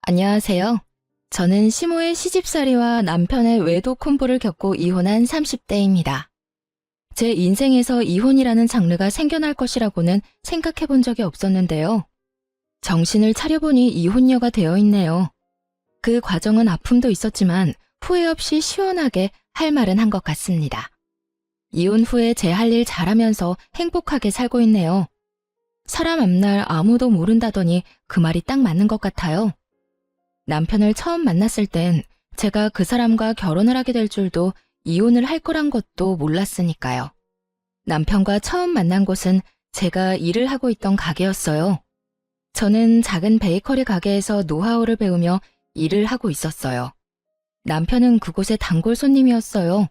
안녕하세요. 저는 시모의 시집살이와 남편의 외도 콤보를 겪고 이혼한 30대입니다. 제 인생에서 이혼이라는 장르가 생겨날 것이라고는 생각해 본 적이 없었는데요. 정신을 차려보니 이혼녀가 되어 있네요. 그 과정은 아픔도 있었지만 후회 없이 시원하게 할 말은 한 것 같습니다. 이혼 후에 제 할 일 잘하면서 행복하게 살고 있네요. 사람 앞날 아무도 모른다더니 그 말이 딱 맞는 것 같아요. 남편을 처음 만났을 땐 제가 그 사람과 결혼을 하게 될 줄도 이혼을 할 거란 것도 몰랐으니까요. 남편과 처음 만난 곳은 제가 일을 하고 있던 가게였어요. 저는 작은 베이커리 가게에서 노하우를 배우며 일을 하고 있었어요. 남편은 그곳의 단골 손님이었어요.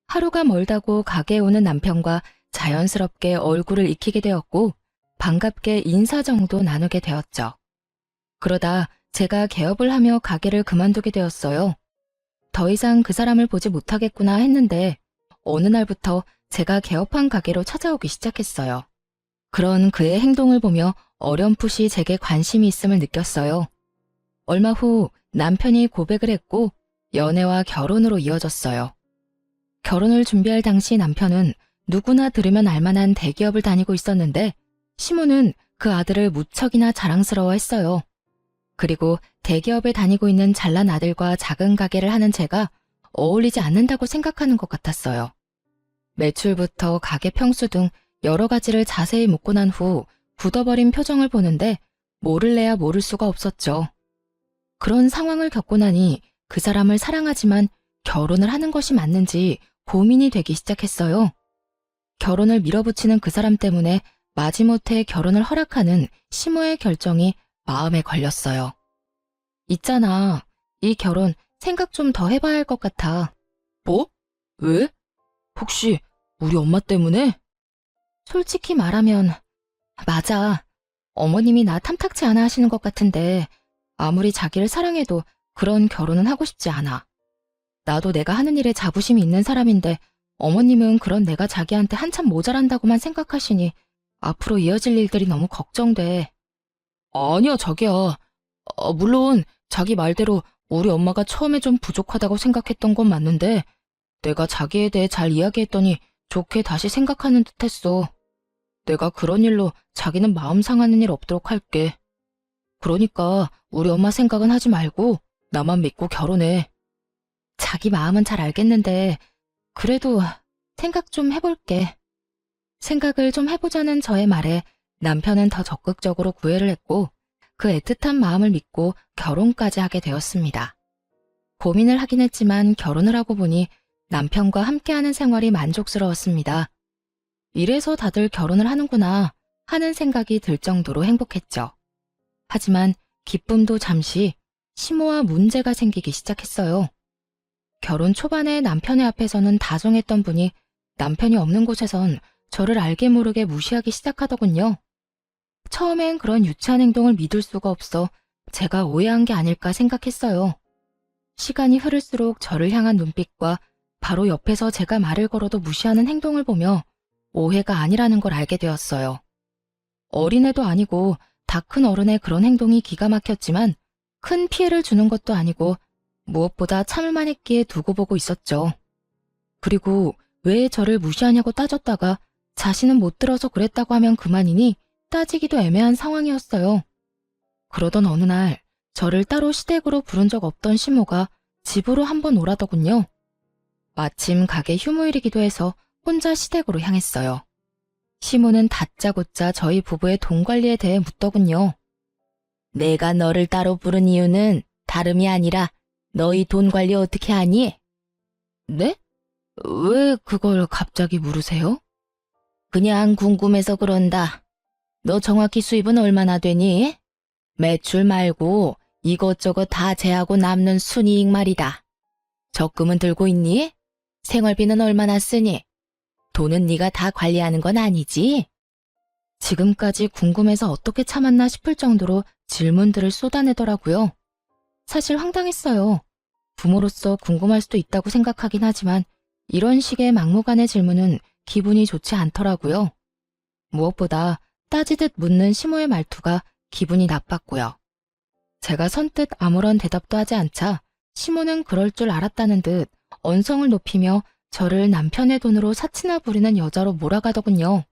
하루가 멀다고 가게에 오는 남편과 자연스럽게 얼굴을 익히게 되었고 반갑게 인사 정도 나누게 되었죠. 그러다 제가 개업을 하며 가게를 그만두게 되었어요. 더 이상 그 사람을 보지 못하겠구나 했는데 어느 날부터 제가 개업한 가게로 찾아오기 시작했어요. 그런 그의 행동을 보며 어렴풋이 제게 관심이 있음을 느꼈어요. 얼마 후 남편이 고백을 했고 연애와 결혼으로 이어졌어요. 결혼을 준비할 당시 남편은 누구나 들으면 알만한 대기업을 다니고 있었는데 시모는 그 아들을 무척이나 자랑스러워했어요. 그리고 대기업에 다니고 있는 잘난 아들과 작은 가게를 하는 제가 어울리지 않는다고 생각하는 것 같았어요. 매출부터 가게 평수 등 여러 가지를 자세히 묻고 난 후 굳어버린 표정을 보는데 모를래야 모를 수가 없었죠. 그런 상황을 겪고 나니 그 사람을 사랑하지만 결혼을 하는 것이 맞는지 고민이 되기 시작했어요. 결혼을 밀어붙이는 그 사람 때문에 마지못해 결혼을 허락하는 시모의 결정이 마음에 걸렸어요. 있잖아, 이 결혼 생각 좀 더 해봐야 할 것 같아. 뭐? 왜? 혹시 우리 엄마 때문에? 솔직히 말하면 맞아. 어머님이 나 탐탁치 않아 하시는 것 같은데 아무리 자기를 사랑해도 그런 결혼은 하고 싶지 않아. 나도 내가 하는 일에 자부심이 있는 사람인데 어머님은 그런 내가 자기한테 한참 모자란다고만 생각하시니 앞으로 이어질 일들이 너무 걱정돼. 아니야, 자기야. 물론 자기 말대로 우리 엄마가 처음에 좀 부족하다고 생각했던 건 맞는데 내가 자기에 대해 잘 이야기했더니 좋게 다시 생각하는 듯했어. 내가 그런 일로 자기는 마음 상하는 일 없도록 할게. 그러니까 우리 엄마 생각은 하지 말고 나만 믿고 결혼해. 자기 마음은 잘 알겠는데 그래도 생각 좀 해볼게. 생각을 좀 해보자는 저의 말에 남편은 더 적극적으로 구애를 했고 그 애틋한 마음을 믿고 결혼까지 하게 되었습니다. 고민을 하긴 했지만 결혼을 하고 보니 남편과 함께하는 생활이 만족스러웠습니다. 이래서 다들 결혼을 하는구나 하는 생각이 들 정도로 행복했죠. 하지만 기쁨도 잠시 시모와 문제가 생기기 시작했어요. 결혼 초반에 남편의 앞에서는 다정했던 분이 남편이 없는 곳에선 저를 알게 모르게 무시하기 시작하더군요. 처음엔 그런 유치한 행동을 믿을 수가 없어 제가 오해한 게 아닐까 생각했어요. 시간이 흐를수록 저를 향한 눈빛과 바로 옆에서 제가 말을 걸어도 무시하는 행동을 보며 오해가 아니라는 걸 알게 되었어요. 어린애도 아니고 다 큰 어른의 그런 행동이 기가 막혔지만 큰 피해를 주는 것도 아니고 무엇보다 참을 만했기에 두고 보고 있었죠. 그리고 왜 저를 무시하냐고 따졌다가 자신은 못 들어서 그랬다고 하면 그만이니 따지기도 애매한 상황이었어요. 그러던 어느 날 저를 따로 시댁으로 부른 적 없던 시모가 집으로 한번 오라더군요. 마침 가게 휴무일이기도 해서 혼자 시댁으로 향했어요. 시모는 다짜고짜 저희 부부의 돈 관리에 대해 묻더군요. 내가 너를 따로 부른 이유는 다름이 아니라 너희 돈 관리 어떻게 하니? 네? 왜 그걸 갑자기 물으세요? 그냥 궁금해서 그런다. 너 정확히 수입은 얼마나 되니? 매출 말고 이것저것 다 제하고 남는 순이익 말이다. 적금은 들고 있니? 생활비는 얼마나 쓰니? 돈은 네가 다 관리하는 건 아니지? 지금까지 궁금해서 어떻게 참았나 싶을 정도로 질문들을 쏟아내더라고요. 사실 황당했어요. 부모로서 궁금할 수도 있다고 생각하긴 하지만 이런 식의 막무가내 질문은 기분이 좋지 않더라고요. 무엇보다 따지듯 묻는 시모의 말투가 기분이 나빴고요. 제가 선뜻 아무런 대답도 하지 않자 시모는 그럴 줄 알았다는 듯 언성을 높이며 저를 남편의 돈으로 사치나 부리는 여자로 몰아가더군요.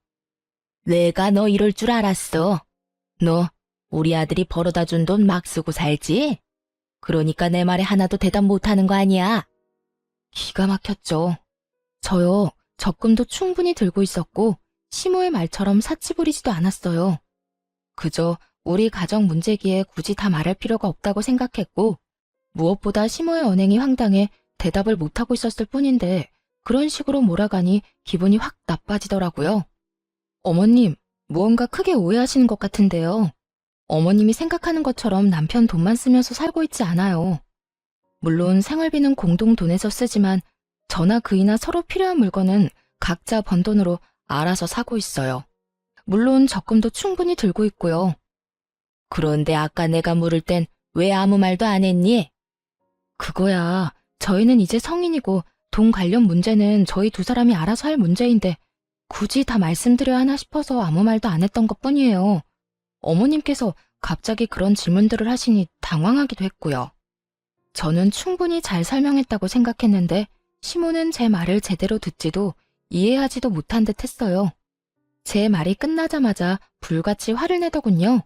내가 너 이럴 줄 알았어. 너 우리 아들이 벌어다 준 돈 막 쓰고 살지? 그러니까 내 말에 하나도 대답 못하는 거 아니야? 기가 막혔죠. 저요, 적금도 충분히 들고 있었고 시모의 말처럼 사치 부리지도 않았어요. 그저 우리 가정 문제기에 굳이 다 말할 필요가 없다고 생각했고 무엇보다 시모의 언행이 황당해 대답을 못하고 있었을 뿐인데 그런 식으로 몰아가니 기분이 확 나빠지더라고요. 어머님, 무언가 크게 오해하시는 것 같은데요. 어머님이 생각하는 것처럼 남편 돈만 쓰면서 살고 있지 않아요. 물론 생활비는 공동 돈에서 쓰지만 저나 그이나 서로 필요한 물건은 각자 번 돈으로 알아서 사고 있어요. 물론 적금도 충분히 들고 있고요. 그런데 아까 내가 물을 땐 왜 아무 말도 안 했니? 그거야, 저희는 이제 성인이고 돈 관련 문제는 저희 두 사람이 알아서 할 문제인데 굳이 다 말씀드려야 하나 싶어서 아무 말도 안 했던 것뿐이에요. 어머님께서 갑자기 그런 질문들을 하시니 당황하기도 했고요. 저는 충분히 잘 설명했다고 생각했는데 시모는 제 말을 제대로 듣지도 이해하지도 못한 듯 했어요. 제 말이 끝나자마자 불같이 화를 내더군요.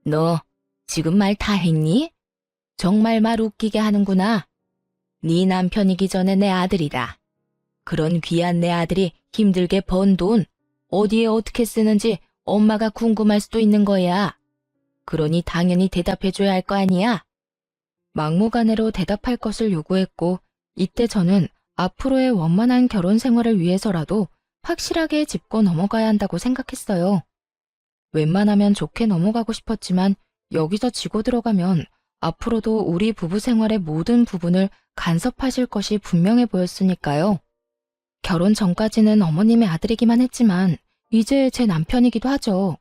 너 지금 말 다 했니? 정말 말 웃기게 하는구나. 네 남편이기 전에 내 아들이다. 그런 귀한 내 아들이 힘들게 번 돈 어디에 어떻게 쓰는지 엄마가 궁금할 수도 있는 거야. 그러니 당연히 대답해줘야 할 거 아니야. 막무가내로 대답할 것을 요구했고 이때 저는 앞으로의 원만한 결혼 생활을 위해서라도 확실하게 짚고 넘어가야 한다고 생각했어요. 웬만하면 좋게 넘어가고 싶었지만 여기서 지고 들어가면 앞으로도 우리 부부 생활의 모든 부분을 간섭하실 것이 분명해 보였으니까요. 결혼 전까지는 어머님의 아들이기만 했지만 이제 제 남편이기도 하죠.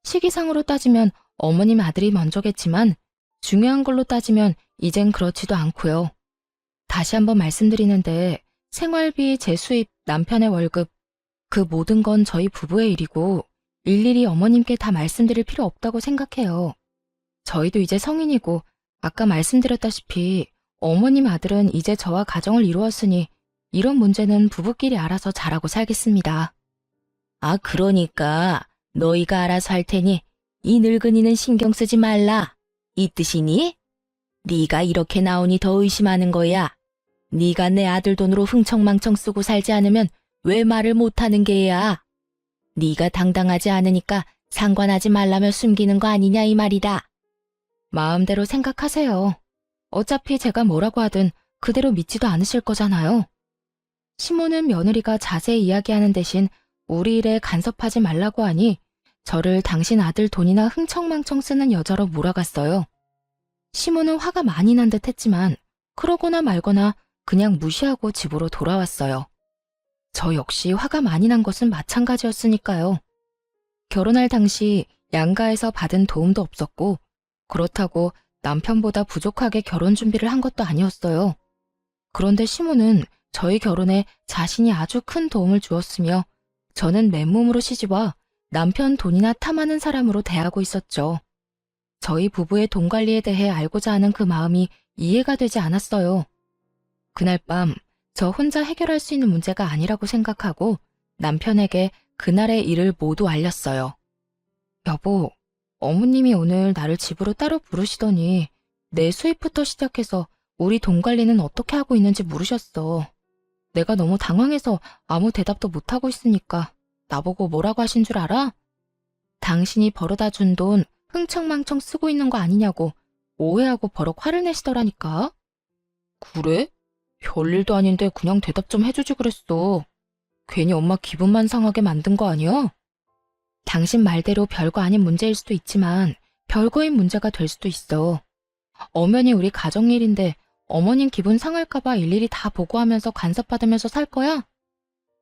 시기상으로 따지면 어머님 아들이 먼저겠지만 중요한 걸로 따지면 이젠 그렇지도 않고요. 다시 한번 말씀드리는데 생활비, 제 수입, 남편의 월급 그 모든 건 저희 부부의 일이고 일일이 어머님께 다 말씀드릴 필요 없다고 생각해요. 저희도 이제 성인이고 아까 말씀드렸다시피 어머님 아들은 이제 저와 가정을 이루었으니 이런 문제는 부부끼리 알아서 잘하고 살겠습니다. 아, 그러니까 너희가 알아서 할 테니 이 늙은이는 신경 쓰지 말라. 이 뜻이니? 네가 이렇게 나오니 더 의심하는 거야. 네가 내 아들 돈으로 흥청망청 쓰고 살지 않으면 왜 말을 못하는 게야? 네가 당당하지 않으니까 상관하지 말라며 숨기는 거 아니냐 이 말이다. 마음대로 생각하세요. 어차피 제가 뭐라고 하든 그대로 믿지도 않으실 거잖아요. 시모는 며느리가 자세히 이야기하는 대신 우리 일에 간섭하지 말라고 하니 저를 당신 아들 돈이나 흥청망청 쓰는 여자로 몰아갔어요. 시모는 화가 많이 난 듯 했지만 그러거나 말거나 그냥 무시하고 집으로 돌아왔어요. 저 역시 화가 많이 난 것은 마찬가지였으니까요. 결혼할 당시 양가에서 받은 도움도 없었고 그렇다고 남편보다 부족하게 결혼 준비를 한 것도 아니었어요. 그런데 시모는 저희 결혼에 자신이 아주 큰 도움을 주었으며 저는 맨몸으로 시집와 남편 돈이나 탐하는 사람으로 대하고 있었죠. 저희 부부의 돈 관리에 대해 알고자 하는 그 마음이 이해가 되지 않았어요. 그날 밤 저 혼자 해결할 수 있는 문제가 아니라고 생각하고 남편에게 그날의 일을 모두 알렸어요. 여보, 어머님이 오늘 나를 집으로 따로 부르시더니 내 수입부터 시작해서 우리 돈 관리는 어떻게 하고 있는지 물으셨어. 내가 너무 당황해서 아무 대답도 못하고 있으니까 나보고 뭐라고 하신 줄 알아? 당신이 벌어다 준 돈 흥청망청 쓰고 있는 거 아니냐고 오해하고 버럭 화를 내시더라니까. 그래? 별일도 아닌데 그냥 대답 좀 해주지 그랬어. 괜히 엄마 기분만 상하게 만든 거 아니야? 당신 말대로 별거 아닌 문제일 수도 있지만 별거인 문제가 될 수도 있어. 엄연히 우리 가정일인데 어머님 기분 상할까봐 일일이 다 보고하면서 간섭받으면서 살 거야?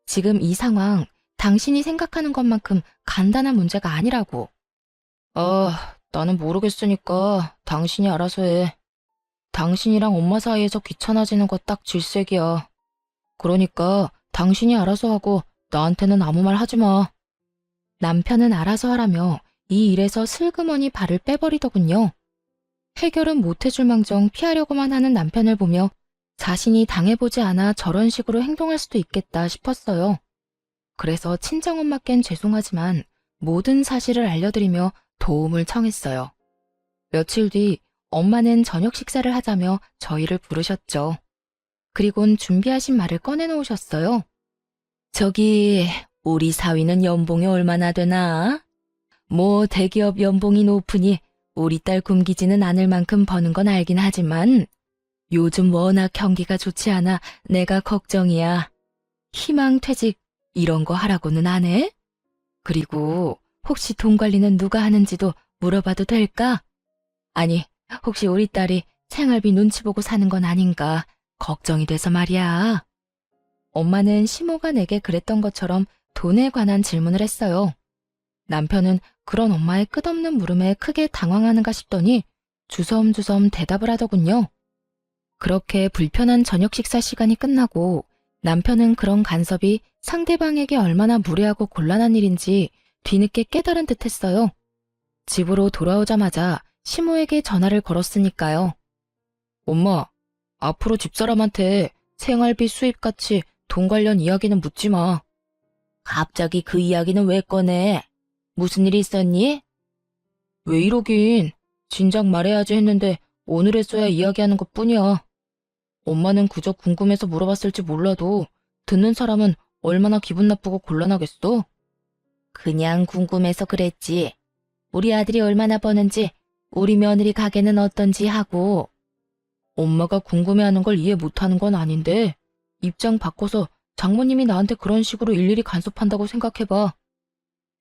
지금 이 상황 당신이 생각하는 것만큼 간단한 문제가 아니라고. 나는 모르겠으니까 당신이 알아서 해. 당신이랑 엄마 사이에서 귀찮아지는 거 딱 질색이야. 그러니까 당신이 알아서 하고 나한테는 아무 말 하지 마. 남편은 알아서 하라며 이 일에서 슬그머니 발을 빼버리더군요. 해결은 못해줄 망정 피하려고만 하는 남편을 보며 자신이 당해보지 않아 저런 식으로 행동할 수도 있겠다 싶었어요. 그래서 친정엄마께는 죄송하지만 모든 사실을 알려드리며 도움을 청했어요. 며칠 뒤 엄마는 저녁 식사를 하자며 저희를 부르셨죠. 그리곤 준비하신 말을 꺼내놓으셨어요. 저기, 우리 사위는 연봉이 얼마나 되나? 뭐 대기업 연봉이 높으니 우리 딸 굶기지는 않을 만큼 버는 건 알긴 하지만 요즘 워낙 경기가 좋지 않아 내가 걱정이야. 희망퇴직 이런 거 하라고는 안 해? 그리고 혹시 돈 관리는 누가 하는지도 물어봐도 될까? 아니, 혹시 우리 딸이 생활비 눈치 보고 사는 건 아닌가 걱정이 돼서 말이야. 엄마는 시모가 내게 그랬던 것처럼 돈에 관한 질문을 했어요. 남편은 그런 엄마의 끝없는 물음에 크게 당황하는가 싶더니 주섬주섬 대답을 하더군요. 그렇게 불편한 저녁 식사 시간이 끝나고 남편은 그런 간섭이 상대방에게 얼마나 무례하고 곤란한 일인지 뒤늦게 깨달은 듯 했어요. 집으로 돌아오자마자 시모에게 전화를 걸었으니까요. 엄마, 앞으로 집사람한테 생활비 수입같이 돈 관련 이야기는 묻지 마. 갑자기 그 이야기는 왜 꺼내? 무슨 일이 있었니? 왜 이러긴. 진작 말해야지 했는데 오늘에서야 이야기하는 것뿐이야. 엄마는 그저 궁금해서 물어봤을지 몰라도 듣는 사람은 얼마나 기분 나쁘고 곤란하겠어? 그냥 궁금해서 그랬지. 우리 아들이 얼마나 버는지, 우리 며느리 가게는 어떤지 하고. 엄마가 궁금해하는 걸 이해 못하는 건 아닌데 입장 바꿔서 장모님이 나한테 그런 식으로 일일이 간섭한다고 생각해봐.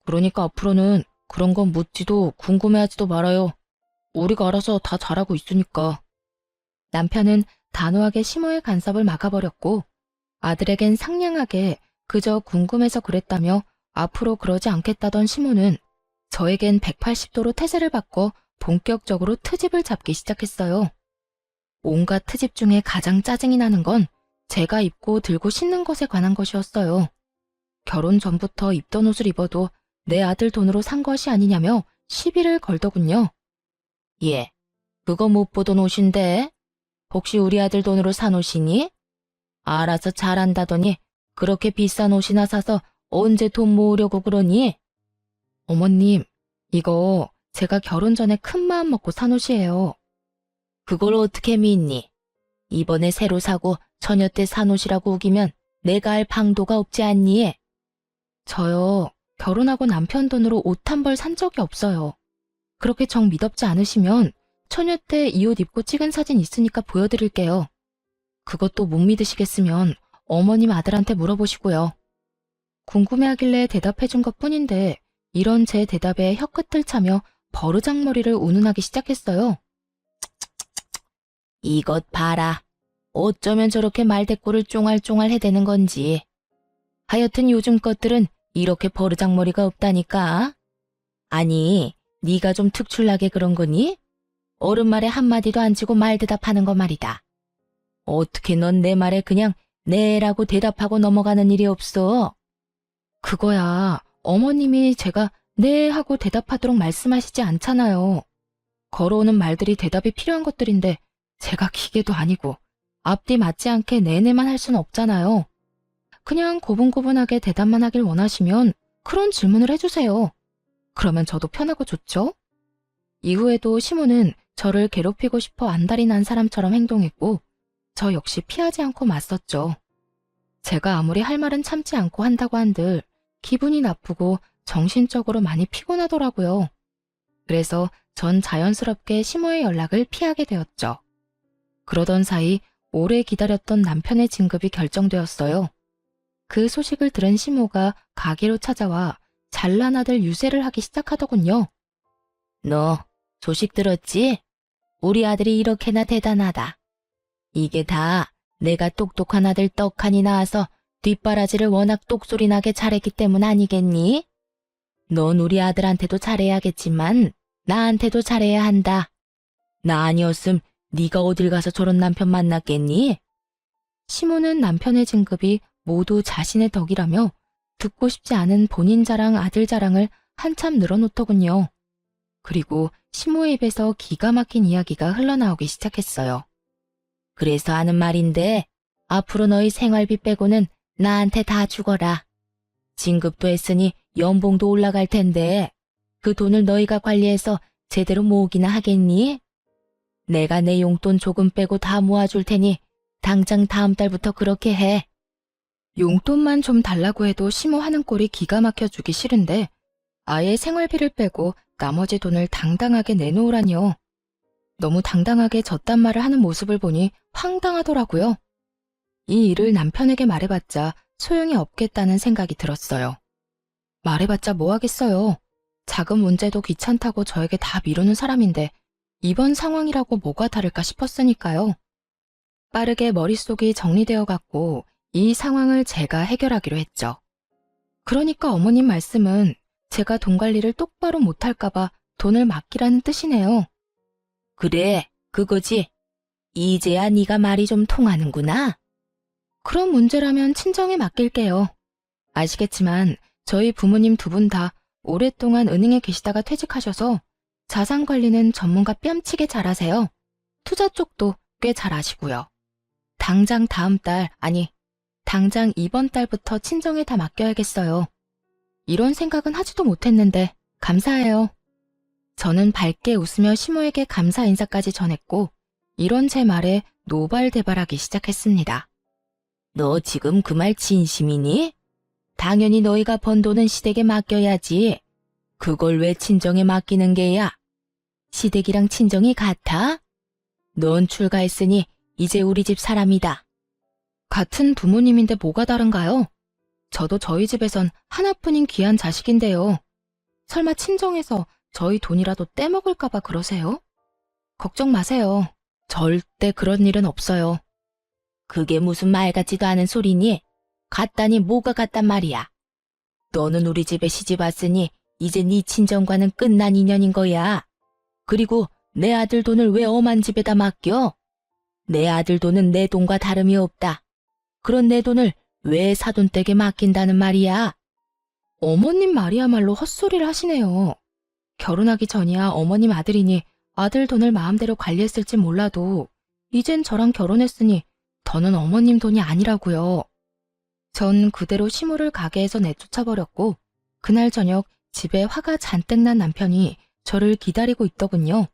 그러니까 앞으로는 그런 건 묻지도 궁금해하지도 말아요. 우리가 알아서 다 잘하고 있으니까. 남편은 단호하게 시모의 간섭을 막아버렸고 아들에겐 상냥하게 그저 궁금해서 그랬다며 앞으로 그러지 않겠다던 시모는 저에겐 180도로 태세를 바꿔 본격적으로 트집을 잡기 시작했어요. 온갖 트집 중에 가장 짜증이 나는 건 제가 입고 들고 신는 것에 관한 것이었어요. 결혼 전부터 입던 옷을 입어도 내 아들 돈으로 산 것이 아니냐며 시비를 걸더군요. 예, 그거 못 보던 옷인데 혹시 우리 아들 돈으로 산 옷이니? 알아서 잘한다더니 그렇게 비싼 옷이나 사서 언제 돈 모으려고 그러니? 어머님, 이거 제가 결혼 전에 큰 마음 먹고 산 옷이에요. 그걸 어떻게 믿니? 이번에 새로 사고 처녀 때 산 옷이라고 우기면 내가 할 방도가 없지 않니? 저요, 결혼하고 남편 돈으로 옷 한 벌 산 적이 없어요. 그렇게 정 믿업지 않으시면 처녀 때 이 옷 입고 찍은 사진 있으니까 보여드릴게요. 그것도 못 믿으시겠으면 어머님 아들한테 물어보시고요. 궁금해하길래 대답해준 것뿐인데 이런 제 대답에 혀끝을 차며 버르장머리를 운운하기 시작했어요. 이것 봐라. 어쩌면 저렇게 말대꾸를 쫑알쫑알 해대는 건지. 하여튼 요즘 것들은 이렇게 버르장머리가 없다니까. 아니, 네가 좀 특출나게 그런 거니? 어른 말에 한마디도 안 치고 말 대답하는 거 말이다. 어떻게 넌 내 말에 그냥 네라고 대답하고 넘어가는 일이 없어? 그거야, 어머님이 제가 네 하고 대답하도록 말씀하시지 않잖아요. 걸어오는 말들이 대답이 필요한 것들인데 제가 기계도 아니고 앞뒤 맞지 않게 네네만 할 수는 없잖아요. 그냥 고분고분하게 대답만 하길 원하시면 그런 질문을 해주세요. 그러면 저도 편하고 좋죠? 이후에도 시모는 저를 괴롭히고 싶어 안달이 난 사람처럼 행동했고 저 역시 피하지 않고 맞섰죠. 제가 아무리 할 말은 참지 않고 한다고 한들 기분이 나쁘고 정신적으로 많이 피곤하더라고요. 그래서 전 자연스럽게 시모의 연락을 피하게 되었죠. 그러던 사이 오래 기다렸던 남편의 진급이 결정되었어요. 그 소식을 들은 시모가 가게로 찾아와 잘난 아들 유세를 하기 시작하더군요. 너 소식 들었지? 우리 아들이 이렇게나 대단하다. 이게 다 내가 똑똑한 아들 떡하니 낳아서 뒷바라지를 워낙 똑소리 나게 잘했기 때문 아니겠니? 넌 우리 아들한테도 잘해야겠지만 나한테도 잘해야 한다. 나 아니었음 네가 어딜 가서 저런 남편 만났겠니? 시모는 남편의 진급이 모두 자신의 덕이라며 듣고 싶지 않은 본인 자랑 아들 자랑을 한참 늘어놓더군요. 그리고 시모의 입에서 기가 막힌 이야기가 흘러나오기 시작했어요. 그래서 하는 말인데 앞으로 너희 생활비 빼고는 나한테 다 주거라. 진급도 했으니 연봉도 올라갈 텐데 그 돈을 너희가 관리해서 제대로 모으기나 하겠니? 내가 내 용돈 조금 빼고 다 모아줄 테니 당장 다음 달부터 그렇게 해. 용돈만 좀 달라고 해도 시모 하는 꼴이 기가 막혀주기 싫은데 아예 생활비를 빼고 나머지 돈을 당당하게 내놓으라니요. 너무 당당하게 저딴 말을 하는 모습을 보니 황당하더라고요. 이 일을 남편에게 말해봤자 소용이 없겠다는 생각이 들었어요. 말해봤자 뭐 하겠어요. 자금 문제도 귀찮다고 저에게 다 미루는 사람인데 이번 상황이라고 뭐가 다를까 싶었으니까요. 빠르게 머릿속이 정리되어 갔고 이 상황을 제가 해결하기로 했죠. 그러니까 어머님 말씀은 제가 돈 관리를 똑바로 못할까봐 돈을 맡기라는 뜻이네요. 그래, 그거지. 이제야 네가 말이 좀 통하는구나. 그런 문제라면 친정에 맡길게요. 아시겠지만 저희 부모님 두 분 다 오랫동안 은행에 계시다가 퇴직하셔서 자산 관리는 전문가 뺨치게 잘하세요. 투자 쪽도 꽤 잘 아시고요. 당장 다음 달, 아니, 당장 이번 달부터 친정에 다 맡겨야겠어요. 이런 생각은 하지도 못했는데 감사해요. 저는 밝게 웃으며 시모에게 감사 인사까지 전했고 이런 제 말에 노발대발하기 시작했습니다. 너 지금 그 말 진심이니? 당연히 너희가 번 돈은 시댁에 맡겨야지. 그걸 왜 친정에 맡기는 게야? 시댁이랑 친정이 같아? 넌 출가했으니 이제 우리 집 사람이다. 같은 부모님인데 뭐가 다른가요? 저도 저희 집에선 하나뿐인 귀한 자식인데요. 설마 친정에서 저희 돈이라도 떼먹을까봐 그러세요? 걱정 마세요. 절대 그런 일은 없어요. 그게 무슨 말 같지도 않은 소리니? 같다니 뭐가 같단 말이야. 너는 우리 집에 시집 왔으니 이제 네 친정과는 끝난 인연인 거야. 그리고 내 아들 돈을 왜 엄한 집에다 맡겨? 내 아들 돈은 내 돈과 다름이 없다. 그런 내 돈을 왜 사돈댁에 맡긴다는 말이야? 어머님 말이야말로 헛소리를 하시네요. 결혼하기 전이야 어머님 아들이니 아들 돈을 마음대로 관리했을지 몰라도 이젠 저랑 결혼했으니 더는 어머님 돈이 아니라고요. 전 그대로 시모를 가게에서 내쫓아버렸고 그날 저녁 집에 화가 잔뜩 난 남편이 저를 기다리고 있더군요.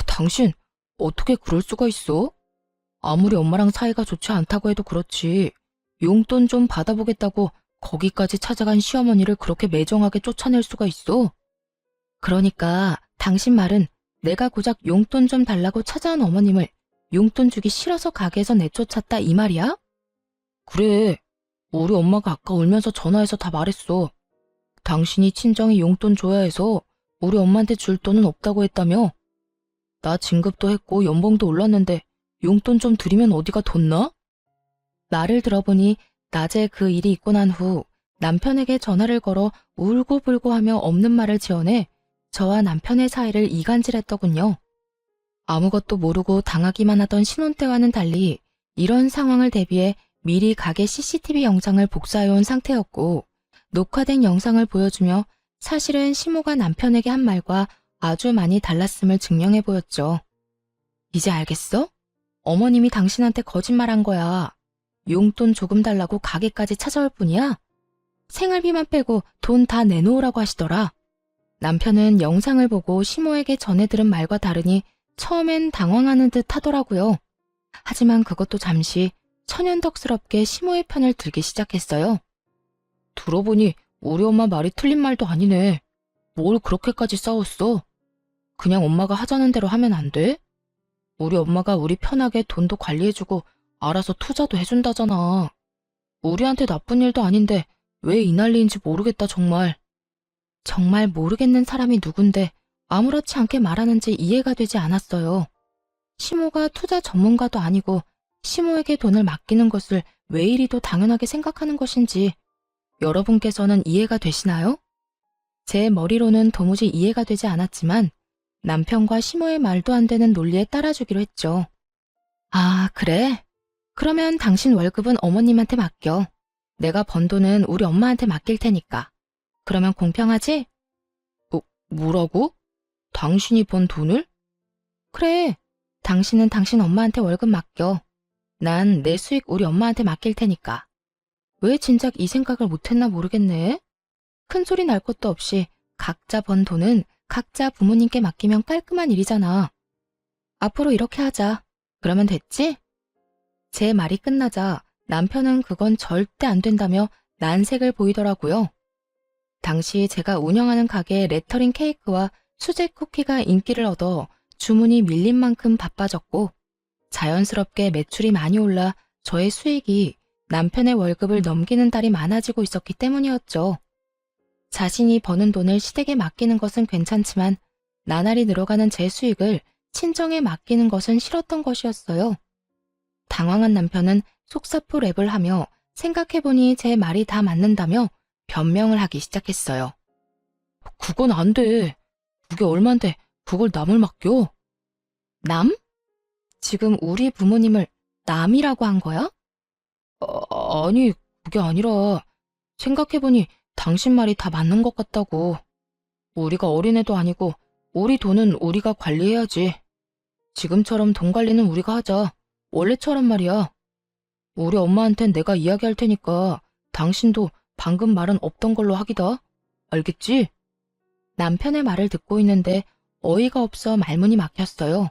당신 어떻게 그럴 수가 있어? 아무리 엄마랑 사이가 좋지 않다고 해도 그렇지 용돈 좀 받아보겠다고 거기까지 찾아간 시어머니를 그렇게 매정하게 쫓아낼 수가 있어? 그러니까 당신 말은 내가 고작 용돈 좀 달라고 찾아온 어머님을 용돈 주기 싫어서 가게에서 내쫓았다 이 말이야? 그래, 우리 엄마가 아까 울면서 전화해서 다 말했어. 당신이 친정에 용돈 줘야 해서 우리 엄마한테 줄 돈은 없다고 했다며? 나 진급도 했고 연봉도 올랐는데 용돈 좀 드리면 어디가 덧나? 말을 들어보니 낮에 그 일이 있고 난 후 남편에게 전화를 걸어 울고불고 하며 없는 말을 지어내 저와 남편의 사이를 이간질했더군요. 아무것도 모르고 당하기만 하던 신혼 때와는 달리 이런 상황을 대비해 미리 가게 CCTV 영상을 복사해온 상태였고 녹화된 영상을 보여주며 사실은 시모가 남편에게 한 말과 아주 많이 달랐음을 증명해 보였죠. 이제 알겠어? 어머님이 당신한테 거짓말한 거야. 용돈 조금 달라고 가게까지 찾아올 뿐이야? 생활비만 빼고 돈 다 내놓으라고 하시더라. 남편은 영상을 보고 시모에게 전해 들은 말과 다르니 처음엔 당황하는 듯 하더라고요. 하지만 그것도 잠시 천연덕스럽게 시모의 편을 들기 시작했어요. 들어보니 우리 엄마 말이 틀린 말도 아니네. 뭘 그렇게까지 싸웠어? 그냥 엄마가 하자는 대로 하면 안 돼? 우리 엄마가 우리 편하게 돈도 관리해주고 알아서 투자도 해준다잖아. 우리한테 나쁜 일도 아닌데 왜 이 난리인지 모르겠다 정말. 정말 모르겠는 사람이 누군데 아무렇지 않게 말하는지 이해가 되지 않았어요. 시모가 투자 전문가도 아니고 시모에게 돈을 맡기는 것을 왜 이리도 당연하게 생각하는 것인지 여러분께서는 이해가 되시나요? 제 머리로는 도무지 이해가 되지 않았지만 남편과 시모의 말도 안 되는 논리에 따라주기로 했죠. 아, 그래? 그러면 당신 월급은 어머님한테 맡겨. 내가 번 돈은 우리 엄마한테 맡길 테니까. 그러면 공평하지? 뭐라고? 당신이 번 돈을? 그래. 당신은 당신 엄마한테 월급 맡겨. 난 내 수익 우리 엄마한테 맡길 테니까. 왜 진작 이 생각을 못했나 모르겠네. 큰 소리 날 것도 없이 각자 번 돈은 각자 부모님께 맡기면 깔끔한 일이잖아. 앞으로 이렇게 하자. 그러면 됐지? 제 말이 끝나자 남편은 그건 절대 안 된다며 난색을 보이더라고요. 당시 제가 운영하는 가게의 레터링 케이크와 수제 쿠키가 인기를 얻어 주문이 밀린 만큼 바빠졌고 자연스럽게 매출이 많이 올라 저의 수익이 남편의 월급을 넘기는 달이 많아지고 있었기 때문이었죠. 자신이 버는 돈을 시댁에 맡기는 것은 괜찮지만 나날이 늘어가는 제 수익을 친정에 맡기는 것은 싫었던 것이었어요. 당황한 남편은 속사포 랩을 하며 생각해보니 제 말이 다 맞는다며 변명을 하기 시작했어요. 그건 안 돼. 그게 얼만데 그걸 남을 맡겨? 남? 지금 우리 부모님을 남이라고 한 거야? 아니, 그게 아니라 생각해보니 당신 말이 다 맞는 것 같다고. 우리가 어린애도 아니고 우리 돈은 우리가 관리해야지. 지금처럼 돈 관리는 우리가 하자. 원래처럼 말이야. 우리 엄마한텐 내가 이야기할 테니까 당신도 방금 말은 없던 걸로 하기다. 알겠지? 남편의 말을 듣고 있는데 어이가 없어 말문이 막혔어요.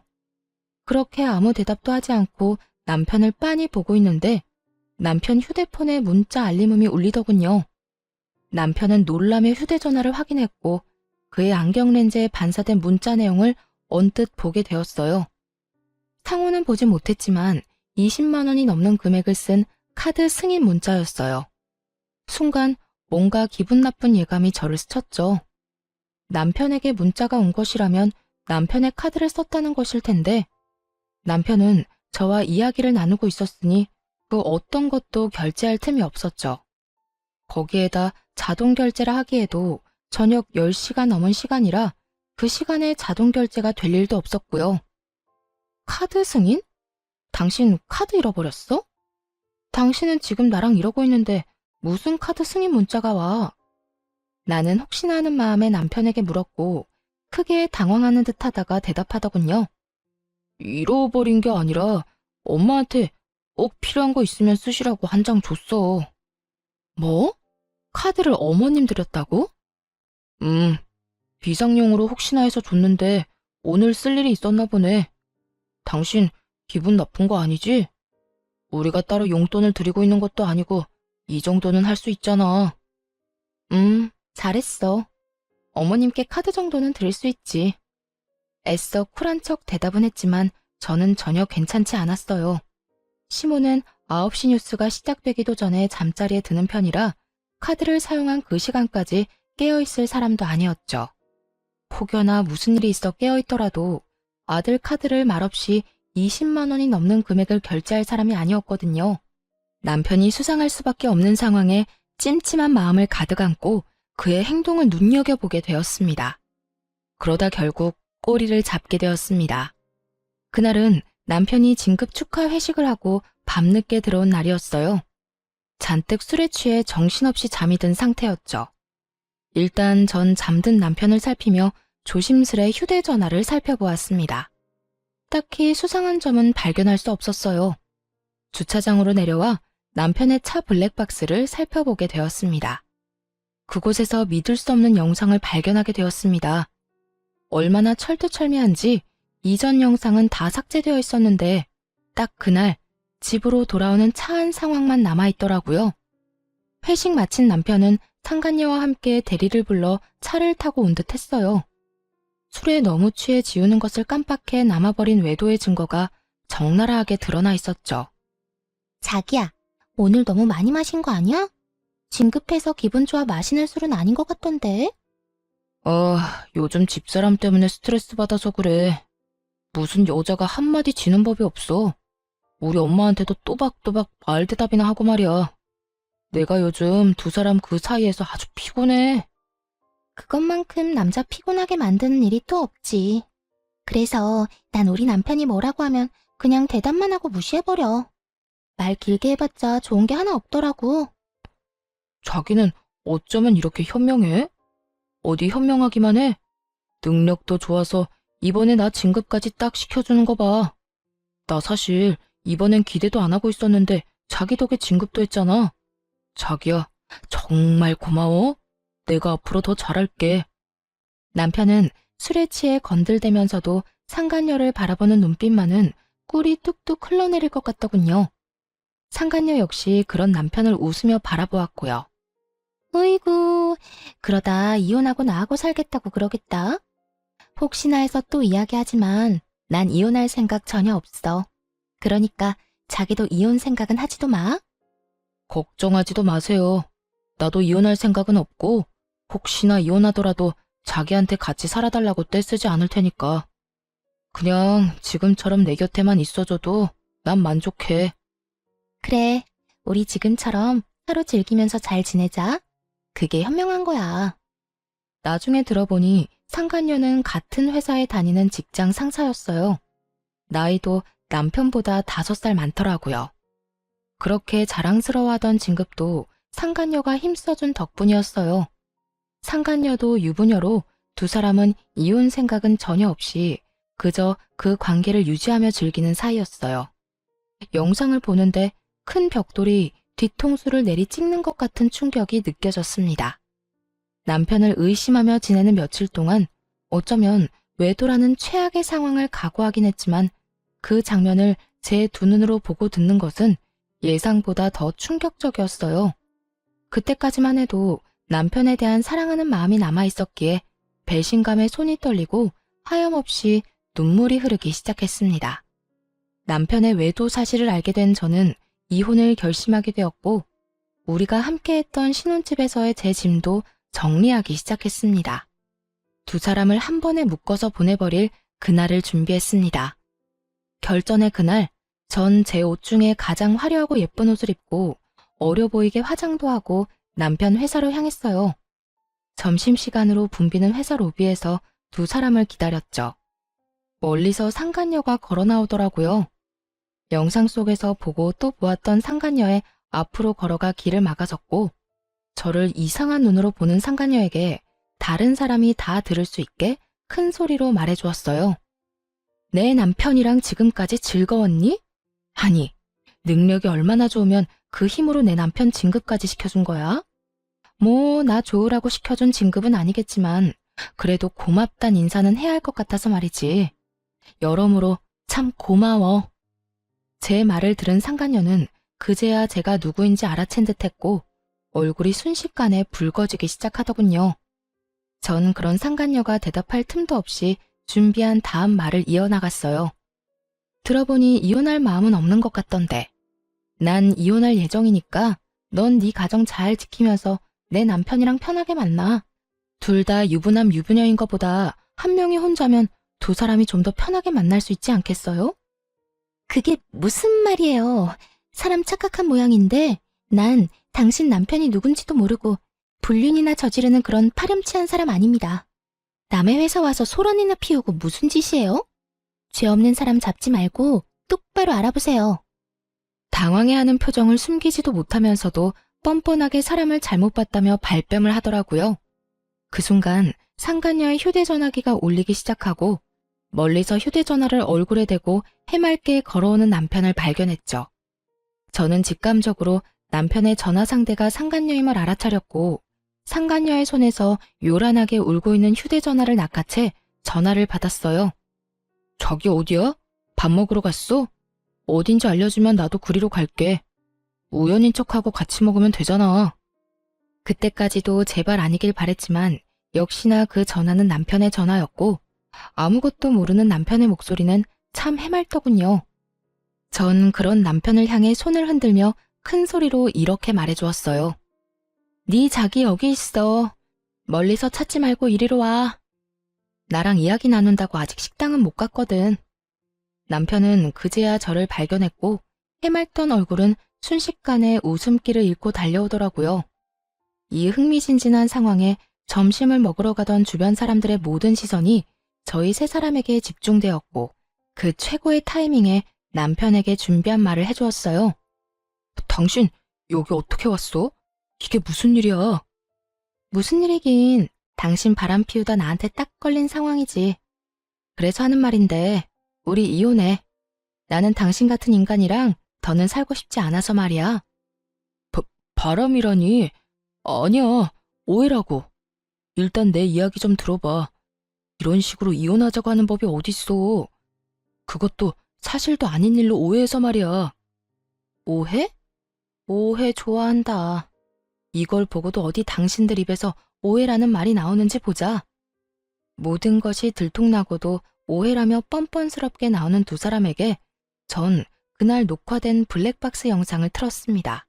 그렇게 아무 대답도 하지 않고 남편을 빤히 보고 있는데 남편 휴대폰에 문자 알림음이 울리더군요. 남편은 놀라며 휴대전화를 확인했고 그의 안경 렌즈에 반사된 문자 내용을 언뜻 보게 되었어요. 상호는 보지 못했지만 20만 원이 넘는 금액을 쓴 카드 승인 문자였어요. 순간 뭔가 기분 나쁜 예감이 저를 스쳤죠. 남편에게 문자가 온 것이라면 남편의 카드를 썼다는 것일 텐데 남편은 저와 이야기를 나누고 있었으니 그 어떤 것도 결제할 틈이 없었죠. 거기에다 자동 결제라 하기에도 저녁 10시가 넘은 시간이라 그 시간에 자동 결제가 될 일도 없었고요. 카드 승인? 당신 카드 잃어버렸어? 당신은 지금 나랑 이러고 있는데 무슨 카드 승인 문자가 와? 나는 혹시나 하는 마음에 남편에게 물었고 크게 당황하는 듯 하다가 대답하더군요. 잃어버린 게 아니라 엄마한테 꼭 필요한 거 있으면 쓰시라고 한 장 줬어. 뭐? 카드를 어머님 드렸다고? 비상용으로 혹시나 해서 줬는데 오늘 쓸 일이 있었나 보네. 당신 기분 나쁜 거 아니지? 우리가 따로 용돈을 드리고 있는 것도 아니고 이 정도는 할 수 있잖아. 잘했어. 어머님께 카드 정도는 드릴 수 있지. 애써 쿨한 척 대답은 했지만 저는 전혀 괜찮지 않았어요. 시모는 9시 뉴스가 시작되기도 전에 잠자리에 드는 편이라 카드를 사용한 그 시간까지 깨어있을 사람도 아니었죠. 혹여나 무슨 일이 있어 깨어있더라도 아들 카드를 말없이 20만 원이 넘는 금액을 결제할 사람이 아니었거든요. 남편이 수상할 수밖에 없는 상황에 찜찜한 마음을 가득 안고 그의 행동을 눈여겨보게 되었습니다. 그러다 결국 꼬리를 잡게 되었습니다. 그날은 남편이 진급 축하 회식을 하고 밤늦게 들어온 날이었어요. 잔뜩 술에 취해 정신없이 잠이 든 상태였죠. 일단 전 잠든 남편을 살피며 조심스레 휴대전화를 살펴보았습니다. 딱히 수상한 점은 발견할 수 없었어요. 주차장으로 내려와 남편의 차 블랙박스를 살펴보게 되었습니다. 그곳에서 믿을 수 없는 영상을 발견하게 되었습니다. 얼마나 철두철미한지 이전 영상은 다 삭제되어 있었는데 딱 그날 집으로 돌아오는 차 안 상황만 남아있더라고요. 회식 마친 남편은 상간녀와 함께 대리를 불러 차를 타고 온 듯 했어요. 술에 너무 취해 지우는 것을 깜빡해 남아버린 외도의 증거가 적나라하게 드러나 있었죠. 자기야, 오늘 너무 많이 마신 거 아니야? 진급해서 기분 좋아 마시는 술은 아닌 것 같던데? 요즘 집사람 때문에 스트레스 받아서 그래. 무슨 여자가 한마디 지는 법이 없어. 우리 엄마한테도 또박또박 말대답이나 하고 말이야. 내가 요즘 두 사람 그 사이에서 아주 피곤해. 그것만큼 남자 피곤하게 만드는 일이 또 없지. 그래서 난 우리 남편이 뭐라고 하면 그냥 대답만 하고 무시해버려. 말 길게 해봤자 좋은 게 하나 없더라고. 자기는 어쩌면 이렇게 현명해? 어디 현명하기만 해? 능력도 좋아서 이번에 나 진급까지 딱 시켜주는 거 봐. 나 사실 이번엔 기대도 안 하고 있었는데 자기 덕에 진급도 했잖아. 자기야, 정말 고마워. 내가 앞으로 더 잘할게. 남편은 술에 취해 건들대면서도 상간녀를 바라보는 눈빛만은 꿀이 뚝뚝 흘러내릴 것 같더군요. 상간녀 역시 그런 남편을 웃으며 바라보았고요. 어이구, 그러다 이혼하고 나하고 살겠다고 그러겠다. 혹시나 해서 또 이야기하지만 난 이혼할 생각 전혀 없어. 그러니까 자기도 이혼 생각은 하지도 마. 걱정하지도 마세요. 나도 이혼할 생각은 없고 혹시나 이혼하더라도 자기한테 같이 살아달라고 떼쓰지 않을 테니까. 그냥 지금처럼 내 곁에만 있어줘도 난 만족해. 그래, 우리 지금처럼 서로 즐기면서 잘 지내자. 그게 현명한 거야. 나중에 들어보니 상간녀는 같은 회사에 다니는 직장 상사였어요. 나이도 남편보다 5살 많더라고요. 그렇게 자랑스러워하던 진급도 상간녀가 힘써준 덕분이었어요. 상간녀도 유부녀로 두 사람은 이혼 생각은 전혀 없이 그저 그 관계를 유지하며 즐기는 사이였어요. 영상을 보는데 큰 벽돌이 뒤통수를 내리 찍는 것 같은 충격이 느껴졌습니다. 남편을 의심하며 지내는 며칠 동안 어쩌면 외도라는 최악의 상황을 각오하긴 했지만 그 장면을 제 두 눈으로 보고 듣는 것은 예상보다 더 충격적이었어요. 그때까지만 해도 남편에 대한 사랑하는 마음이 남아있었기에 배신감에 손이 떨리고 하염없이 눈물이 흐르기 시작했습니다. 남편의 외도 사실을 알게 된 저는 이혼을 결심하게 되었고 우리가 함께했던 신혼집에서의 제 짐도 정리하기 시작했습니다. 두 사람을 한 번에 묶어서 보내버릴 그날을 준비했습니다. 결전의 그날, 전 제 옷 중에 가장 화려하고 예쁜 옷을 입고 어려 보이게 화장도 하고 남편 회사로 향했어요. 점심시간으로 붐비는 회사 로비에서 두 사람을 기다렸죠. 멀리서 상간녀가 걸어 나오더라고요. 영상 속에서 보고 또 보았던 상간녀의 앞으로 걸어가 길을 막아섰고 저를 이상한 눈으로 보는 상간녀에게 다른 사람이 다 들을 수 있게 큰 소리로 말해주었어요. 내 남편이랑 지금까지 즐거웠니? 아니, 능력이 얼마나 좋으면 그 힘으로 내 남편 진급까지 시켜준 거야? 뭐, 나 좋으라고 시켜준 진급은 아니겠지만 그래도 고맙단 인사는 해야 할 것 같아서 말이지. 여러모로 참 고마워. 제 말을 들은 상간녀는 그제야 제가 누구인지 알아챈 듯했고 얼굴이 순식간에 붉어지기 시작하더군요. 전 그런 상간녀가 대답할 틈도 없이 준비한 다음 말을 이어나갔어요. 들어보니 이혼할 마음은 없는 것 같던데. 난 이혼할 예정이니까 넌 네 가정 잘 지키면서 내 남편이랑 편하게 만나. 둘 다 유부남 유부녀인 것보다 한 명이 혼자면 두 사람이 좀 더 편하게 만날 수 있지 않겠어요? 그게 무슨 말이에요. 사람 착각한 모양인데 난 당신 남편이 누군지도 모르고 불륜이나 저지르는 그런 파렴치한 사람 아닙니다. 남의 회사 와서 소란이나 피우고 무슨 짓이에요? 죄 없는 사람 잡지 말고 똑바로 알아보세요. 당황해하는 표정을 숨기지도 못하면서도 뻔뻔하게 사람을 잘못 봤다며 발뺌을 하더라고요. 그 순간 상간녀의 휴대전화기가 울리기 시작하고 멀리서 휴대전화를 얼굴에 대고 해맑게 걸어오는 남편을 발견했죠. 저는 직감적으로 남편의 전화 상대가 상간녀임을 알아차렸고 상간녀의 손에서 요란하게 울고 있는 휴대전화를 낚아채 전화를 받았어요. 저기 어디야? 밥 먹으러 갔어? 어딘지 알려주면 나도 그리로 갈게. 우연인 척하고 같이 먹으면 되잖아. 그때까지도 제발 아니길 바랬지만 역시나 그 전화는 남편의 전화였고 아무것도 모르는 남편의 목소리는 참 해맑더군요. 전 그런 남편을 향해 손을 흔들며 큰 소리로 이렇게 말해주었어요. 네 자기 여기 있어. 멀리서 찾지 말고 이리로 와. 나랑 이야기 나눈다고 아직 식당은 못 갔거든. 남편은 그제야 저를 발견했고 해맑던 얼굴은 순식간에 웃음기를 잃고 달려오더라고요. 이 흥미진진한 상황에 점심을 먹으러 가던 주변 사람들의 모든 시선이 저희 세 사람에게 집중되었고 그 최고의 타이밍에 남편에게 준비한 말을 해주었어요. 당신 여기 어떻게 왔어? 이게 무슨 일이야? 무슨 일이긴 당신 바람 피우다 나한테 딱 걸린 상황이지. 그래서 하는 말인데 우리 이혼해. 나는 당신 같은 인간이랑 더는 살고 싶지 않아서 말이야. 바람이라니? 아니야, 오해라고. 일단 내 이야기 좀 들어봐. 이런 식으로 이혼하자고 하는 법이 어딨어. 그것도 사실도 아닌 일로 오해해서 말이야. 오해? 오해 좋아한다. 이걸 보고도 어디 당신들 입에서 오해라는 말이 나오는지 보자. 모든 것이 들통나고도 오해라며 뻔뻔스럽게 나오는 두 사람에게 전 그날 녹화된 블랙박스 영상을 틀었습니다.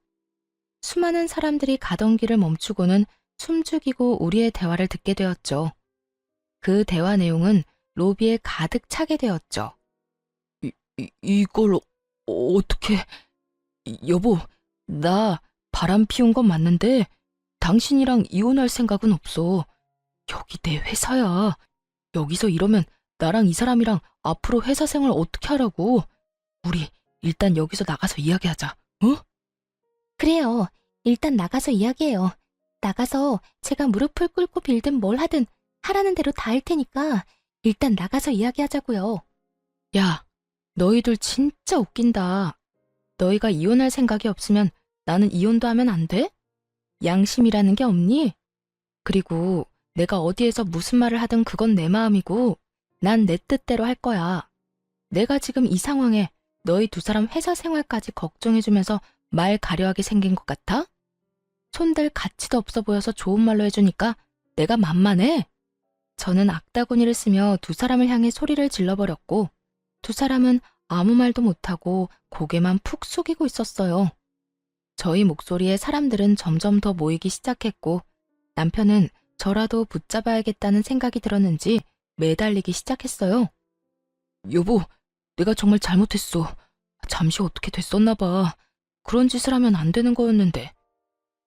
수많은 사람들이 가던 길을 멈추고는 숨죽이고 우리의 대화를 듣게 되었죠. 그 대화 내용은 로비에 가득 차게 되었죠. 이걸 어떻게... 여보, 나 바람 피운 건 맞는데 당신이랑 이혼할 생각은 없어. 여기 내 회사야. 여기서 이러면 나랑 이 사람이랑 앞으로 회사 생활 어떻게 하라고. 우리 일단 여기서 나가서 이야기하자. 어? 그래요. 일단 나가서 이야기해요. 나가서 제가 무릎을 꿇고 빌든 뭘 하든 하라는 대로 다 할 테니까 일단 나가서 이야기하자고요. 야, 너희들 진짜 웃긴다. 너희가 이혼할 생각이 없으면 나는 이혼도 하면 안 돼? 양심이라는 게 없니? 그리고 내가 어디에서 무슨 말을 하든 그건 내 마음이고 난 내 뜻대로 할 거야. 내가 지금 이 상황에 너희 두 사람 회사 생활까지 걱정해주면서 말 가려하게 생긴 것 같아? 손댈 가치도 없어 보여서 좋은 말로 해주니까 내가 만만해? 저는 악다구니를 쓰며 두 사람을 향해 소리를 질러버렸고 두 사람은 아무 말도 못하고 고개만 푹 숙이고 있었어요. 저희 목소리에 사람들은 점점 더 모이기 시작했고 남편은 저라도 붙잡아야겠다는 생각이 들었는지 매달리기 시작했어요. 여보, 내가 정말 잘못했어. 잠시 어떻게 됐었나 봐. 그런 짓을 하면 안 되는 거였는데.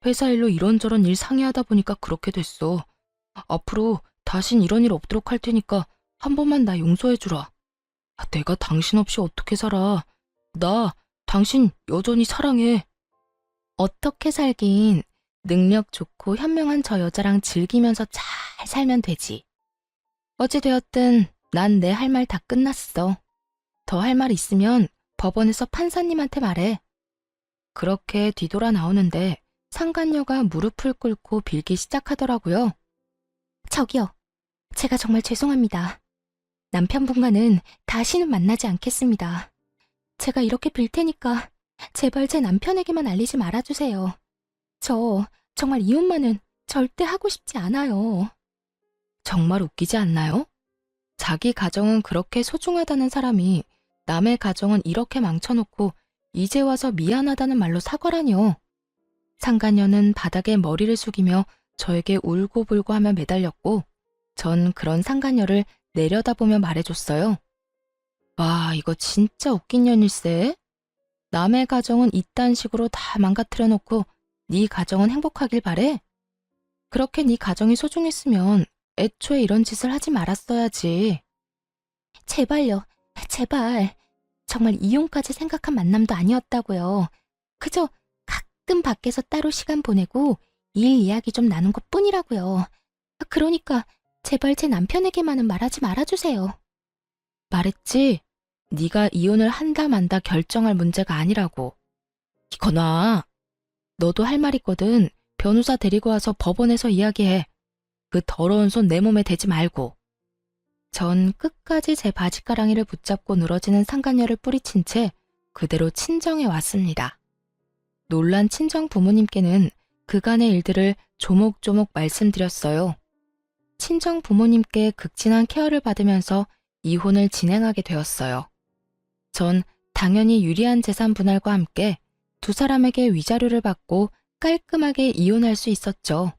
회사 일로 이런저런 일 상의하다 보니까 그렇게 됐어. 앞으로 다신 이런 일 없도록 할 테니까 한 번만 나 용서해주라. 내가 당신 없이 어떻게 살아. 나 당신 여전히 사랑해. 어떻게 살긴 능력 좋고 현명한 저 여자랑 즐기면서 잘 살면 되지. 어찌되었든 난 내 할 말 다 끝났어. 더 할 말 있으면 법원에서 판사님한테 말해. 그렇게 뒤돌아 나오는데 상간녀가 무릎을 꿇고 빌기 시작하더라고요. 저기요. 제가 정말 죄송합니다. 남편분과는 다시는 만나지 않겠습니다. 제가 이렇게 빌 테니까 제발 제 남편에게만 알리지 말아주세요. 저 정말 이혼만은 절대 하고 싶지 않아요. 정말 웃기지 않나요? 자기 가정은 그렇게 소중하다는 사람이 남의 가정은 이렇게 망쳐놓고 이제 와서 미안하다는 말로 사과라뇨. 상간녀는 바닥에 머리를 숙이며 저에게 울고불고 하며 매달렸고 전 그런 상간녀를 내려다보며 말해줬어요. 와, 이거 진짜 웃긴 년일세. 남의 가정은 이딴 식으로 다 망가뜨려 놓고 네 가정은 행복하길 바래? 그렇게 네 가정이 소중했으면 애초에 이런 짓을 하지 말았어야지. 제발요. 제발. 정말 이혼까지 생각한 만남도 아니었다고요. 그저 가끔 밖에서 따로 시간 보내고 일 이야기 좀 나눈 것뿐이라고요. 그러니까 제발 제 남편에게만은 말하지 말아주세요. 말했지? 네가 이혼을 한다 만다 결정할 문제가 아니라고. 이거나 너도 할 말 있거든. 변호사 데리고 와서 법원에서 이야기해. 그 더러운 손 내 몸에 대지 말고. 전 끝까지 제 바지가랑이를 붙잡고 늘어지는 상간녀를 뿌리친 채 그대로 친정에 왔습니다. 놀란 친정 부모님께는 그간의 일들을 조목조목 말씀드렸어요. 친정 부모님께 극진한 케어를 받으면서 이혼을 진행하게 되었어요. 전 당연히 유리한 재산 분할과 함께 두 사람에게 위자료를 받고 깔끔하게 이혼할 수 있었죠.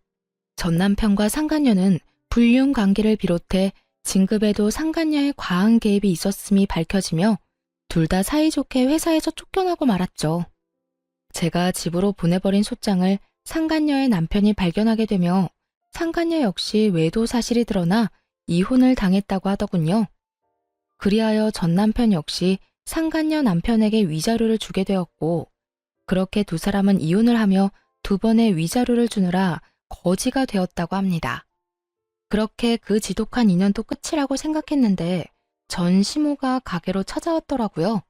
전 남편과 상간녀는 불륜 관계를 비롯해 진급에도 상간녀의 과한 개입이 있었음이 밝혀지며 둘 다 사이좋게 회사에서 쫓겨나고 말았죠. 제가 집으로 보내버린 소장을 상간녀의 남편이 발견하게 되며 상간녀 역시 외도 사실이 드러나 이혼을 당했다고 하더군요. 그리하여 전 남편 역시 상간녀 남편에게 위자료를 주게 되었고 그렇게 두 사람은 이혼을 하며 두 번의 위자료를 주느라 거지가 되었다고 합니다. 그렇게 그 지독한 인연도 끝이라고 생각했는데 전 시모가 가게로 찾아왔더라고요.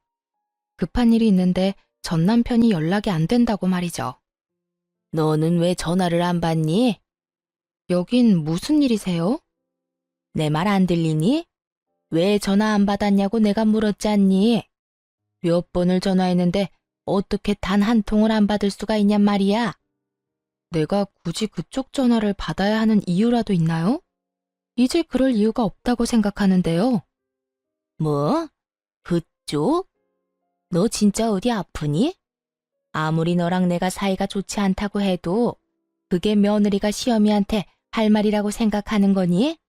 급한 일이 있는데 전 남편이 연락이 안 된다고 말이죠. 너는 왜 전화를 안 받니? 여긴 무슨 일이세요? 내 말 안 들리니? 왜 전화 안 받았냐고 내가 물었잖니? 몇 번을 전화했는데 어떻게 단 한 통을 안 받을 수가 있냔 말이야? 내가 굳이 그쪽 전화를 받아야 하는 이유라도 있나요? 이제 그럴 이유가 없다고 생각하는데요. 뭐? 그쪽? 너 진짜 어디 아프니? 아무리 너랑 내가 사이가 좋지 않다고 해도 그게 며느리가 시어미한테 할 말이라고 생각하는 거니?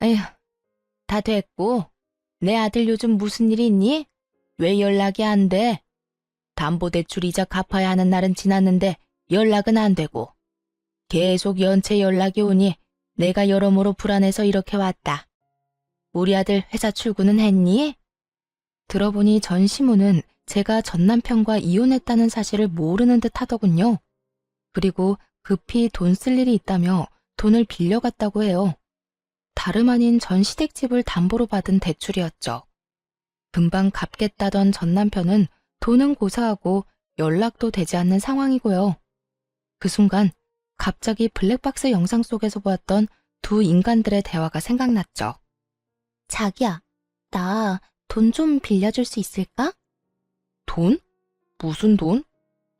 에휴, 다 됐고. 내 아들 요즘 무슨 일 있니? 왜 연락이 안 돼? 담보대출 이자 갚아야 하는 날은 지났는데 연락은 안 되고. 계속 연체 연락이 오니 내가 여러모로 불안해서 이렇게 왔다. 우리 아들 회사 출근은 했니? 들어보니 전 시모는 제가 전 남편과 이혼했다는 사실을 모르는 듯 하더군요. 그리고 급히 돈 쓸 일이 있다며 돈을 빌려갔다고 해요. 다름 아닌 전 시댁집을 담보로 받은 대출이었죠. 금방 갚겠다던 전 남편은 돈은 고사하고 연락도 되지 않는 상황이고요. 그 순간 갑자기 블랙박스 영상 속에서 보았던 두 인간들의 대화가 생각났죠. 자기야, 나 돈 좀 빌려줄 수 있을까? 돈? 무슨 돈?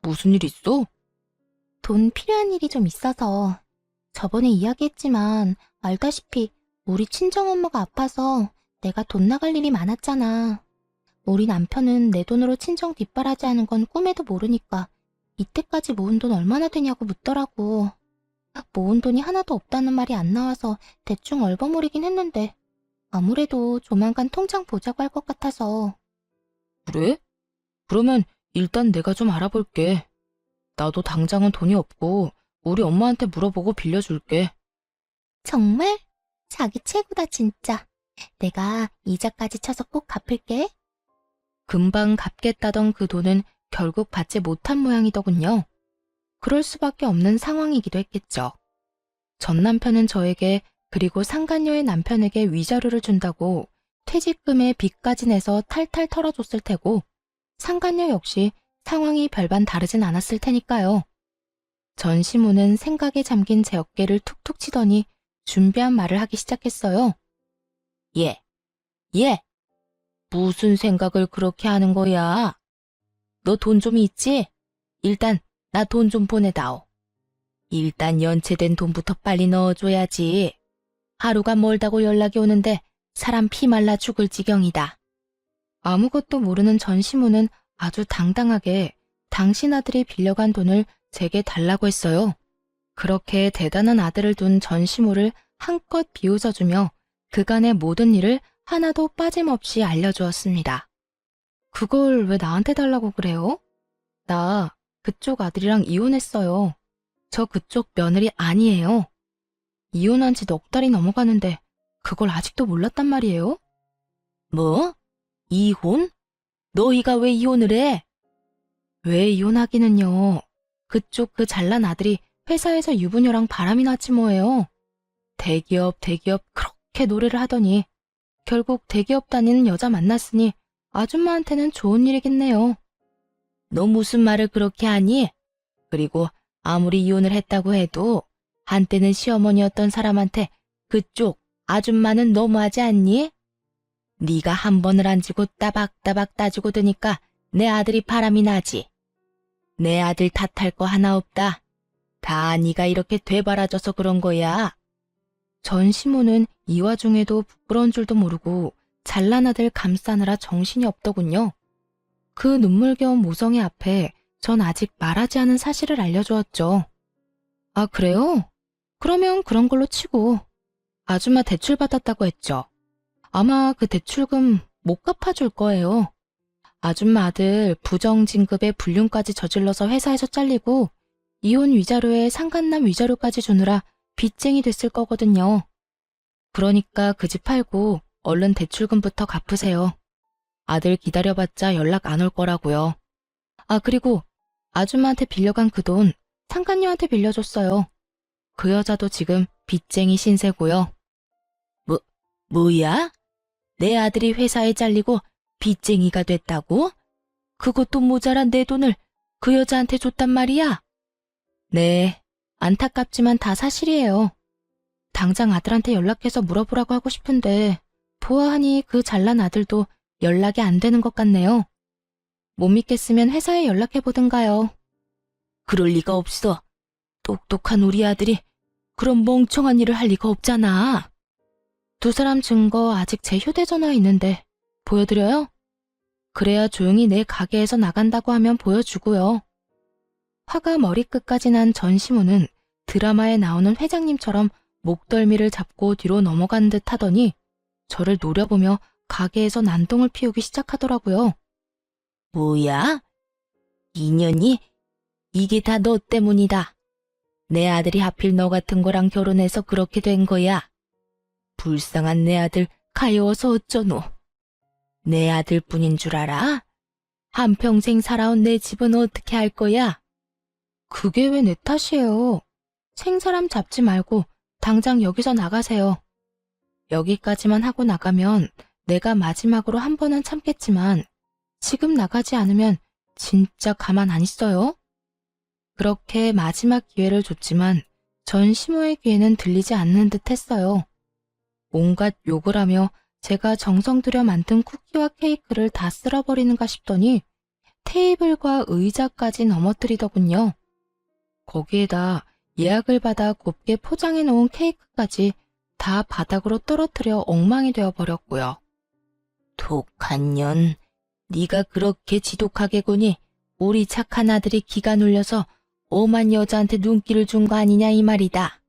무슨 일 있어? 돈 필요한 일이 좀 있어서. 저번에 이야기했지만 알다시피 우리 친정엄마가 아파서 내가 돈 나갈 일이 많았잖아. 우리 남편은 내 돈으로 친정 뒷바라지 하는 건 꿈에도 모르니까 이때까지 모은 돈 얼마나 되냐고 묻더라고. 모은 돈이 하나도 없다는 말이 안 나와서 대충 얼버무리긴 했는데 아무래도 조만간 통장 보자고 할 것 같아서. 그래? 그러면 일단 내가 좀 알아볼게. 나도 당장은 돈이 없고 우리 엄마한테 물어보고 빌려줄게. 정말? 자기 최고다 진짜. 내가 이자까지 쳐서 꼭 갚을게. 금방 갚겠다던 그 돈은 결국 받지 못한 모양이더군요. 그럴 수밖에 없는 상황이기도 했겠죠. 전 남편은 저에게 그리고 상간녀의 남편에게 위자료를 준다고 퇴직금의 빚까지 내서 탈탈 털어줬을 테고 상간녀 역시 상황이 별반 다르진 않았을 테니까요. 전 시모는 생각에 잠긴 제 어깨를 툭툭 치더니 준비한 말을 하기 시작했어요. 예, 무슨 생각을 그렇게 하는 거야? 너 돈 좀 있지? 일단 나 돈 좀 보내다오. 일단 연체된 돈부터 빨리 넣어줘야지. 하루가 멀다고 연락이 오는데 사람 피 말라 죽을 지경이다. 아무것도 모르는 전 시모는 아주 당당하게 당신 아들이 빌려간 돈을 제게 달라고 했어요. 그렇게 대단한 아들을 둔 전 시모를 한껏 비웃어주며 그간의 모든 일을 하나도 빠짐없이 알려주었습니다. 그걸 왜 나한테 달라고 그래요? 나 그쪽 아들이랑 이혼했어요. 저 그쪽 며느리 아니에요. 이혼한 지 넉 달이 넘어가는데 그걸 아직도 몰랐단 말이에요? 뭐? 이혼? 너희가 왜 이혼을 해? 왜 이혼하기는요. 그쪽 그 잘난 아들이 회사에서 유부녀랑 바람이 났지 뭐예요. 대기업 그렇게 노래를 하더니 결국 대기업 다니는 여자 만났으니 아줌마한테는 좋은 일이겠네요. 너 무슨 말을 그렇게 하니? 그리고 아무리 이혼을 했다고 해도 한때는 시어머니였던 사람한테 그쪽 아줌마는 너무하지 않니? 네가 한 번을 안 지고 따박따박 따지고 드니까 내 아들이 바람이 나지. 내 아들 탓할 거 하나 없다. 다 네가 이렇게 되바라져서 그런 거야. 전 시모는 이 와중에도 부끄러운 줄도 모르고 잘난 아들 감싸느라 정신이 없더군요. 그 눈물겨운 모성애 앞에 전 아직 말하지 않은 사실을 알려주었죠. 아, 그래요? 그러면 그런 걸로 치고 아줌마 대출 받았다고 했죠. 아마 그 대출금 못 갚아줄 거예요. 아줌마 아들 부정진급에 불륜까지 저질러서 회사에서 잘리고 이혼 위자료에 상간남 위자료까지 주느라 빚쟁이 됐을 거거든요. 그러니까 그 집 팔고 얼른 대출금부터 갚으세요. 아들 기다려봤자 연락 안 올 거라고요. 아, 그리고 아줌마한테 빌려간 그 돈 상간녀한테 빌려줬어요. 그 여자도 지금 빚쟁이 신세고요. 뭐야? 내 아들이 회사에 잘리고 빚쟁이가 됐다고? 그것도 모자란 내 돈을 그 여자한테 줬단 말이야? 네, 안타깝지만 다 사실이에요. 당장 아들한테 연락해서 물어보라고 하고 싶은데 보아하니 그 잘난 아들도 연락이 안 되는 것 같네요. 못 믿겠으면 회사에 연락해보든가요. 그럴 리가 없어. 똑똑한 우리 아들이 그런 멍청한 일을 할 리가 없잖아. 두 사람 증거 아직 제 휴대전화에 있는데 보여드려요? 그래야 조용히 내 가게에서 나간다고 하면 보여주고요. 화가 머리끝까지 난 전시무는 드라마에 나오는 회장님처럼 목덜미를 잡고 뒤로 넘어간 듯 하더니 저를 노려보며 가게에서 난동을 피우기 시작하더라고요. 뭐야? 인연이? 이게 다 너 때문이다. 내 아들이 하필 너 같은 거랑 결혼해서 그렇게 된 거야. 불쌍한 내 아들 가여워서 어쩌노. 내 아들뿐인 줄 알아? 한평생 살아온 내 집은 어떻게 할 거야? 그게 왜 내 탓이에요? 생사람 잡지 말고 당장 여기서 나가세요. 여기까지만 하고 나가면 내가 마지막으로 한 번은 참겠지만 지금 나가지 않으면 진짜 가만 안 있어요. 그렇게 마지막 기회를 줬지만 전 시모의 귀에는 들리지 않는 듯 했어요. 온갖 욕을 하며 제가 정성 들여 만든 쿠키와 케이크를 다 쓸어버리는가 싶더니 테이블과 의자까지 넘어뜨리더군요. 거기에다 예약을 받아 곱게 포장해 놓은 케이크까지 다 바닥으로 떨어뜨려 엉망이 되어버렸고요. 독한 년, 네가 그렇게 지독하게 구니 우리 착한 아들이 기가 눌려서 오만 여자한테 눈길을 준 거 아니냐 이 말이다.